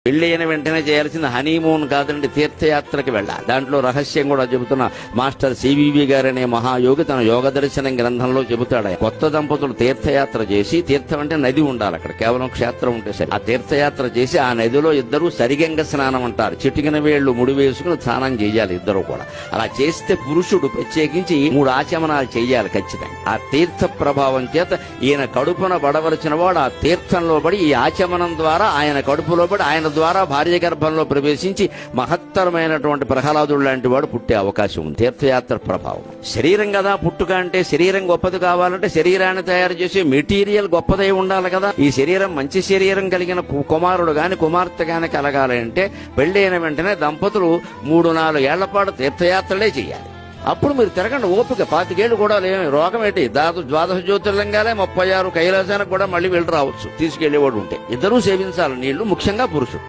పెళ్ళైన వెంటనే చేయాల్సిన హనీమూన్ కాదండి, తీర్థయాత్రకి వెళ్ళాలి. దాంట్లో రహస్యం కూడా చెబుతున్న మాస్టర్ సివివి గారనే మహాయోగి తన యోగ దర్శనం గ్రంథంలో చెబుతాడు. కొత్త దంపతులు తీర్థయాత్ర చేసి, తీర్థం అంటే నది ఉండాలి, అక్కడ కేవలం క్షేత్రం ఉంటే సరే. ఆ తీర్థయాత్ర చేసి ఆ నదిలో ఇద్దరు సరిగంగ స్నానం అంటారు, చిటికిన వేళ్లు ముడి వేసుకుని స్నానం చేయాలి ఇద్దరు కూడా. అలా చేస్తే పురుషుడు ప్రత్యేకించి 3 ఆచమనాలు చేయాలి ఖచ్చితంగా. ఆ తీర్థ ప్రభావం చేత ఈయన కడుపున పడవలసిన వాడు ఆ తీర్థంలో పడి, ఈ ఆచమనం ద్వారా ఆయన కడుపులో పడి, ఆయన ద్వారా భార్య గర్భంలో ప్రవేశించి మహత్తరమైనటువంటి ప్రహ్లాదుడు లాంటి వాడు పుట్టే అవకాశం ఉంది. తీర్థయాత్ర ప్రభావం. శరీరం కదా పుట్టుక అంటే, శరీరం గొప్పది కావాలంటే శరీరాన్ని తయారు చేసే మెటీరియల్ గొప్పదై ఉండాలి కదా. ఈ శరీరం మంచి శరీరం కలిగిన కుమారుడు గాని కుమార్తె గాని కలగాలి అంటే పెళ్ళైన వెంటనే దంపతులు 3-4 ఏళ్ల పాటు తీర్థయాత్రలే చేయాలి. అప్పుడు మీరు తిరగండి ఓపిక. 25 ఏళ్ళు కూడా లేని రోగం ఏంటి, దాదాపు 12 జ్యోతిర్లింగాలే 36 కైలాసానికి కూడా మళ్ళీ వెళ్ళి రావచ్చు తీసుకెళ్లేవాడు ఉంటే. ఇద్దరూ సేవించాలి నీళ్లు, ముఖ్యంగా పురుషుడు.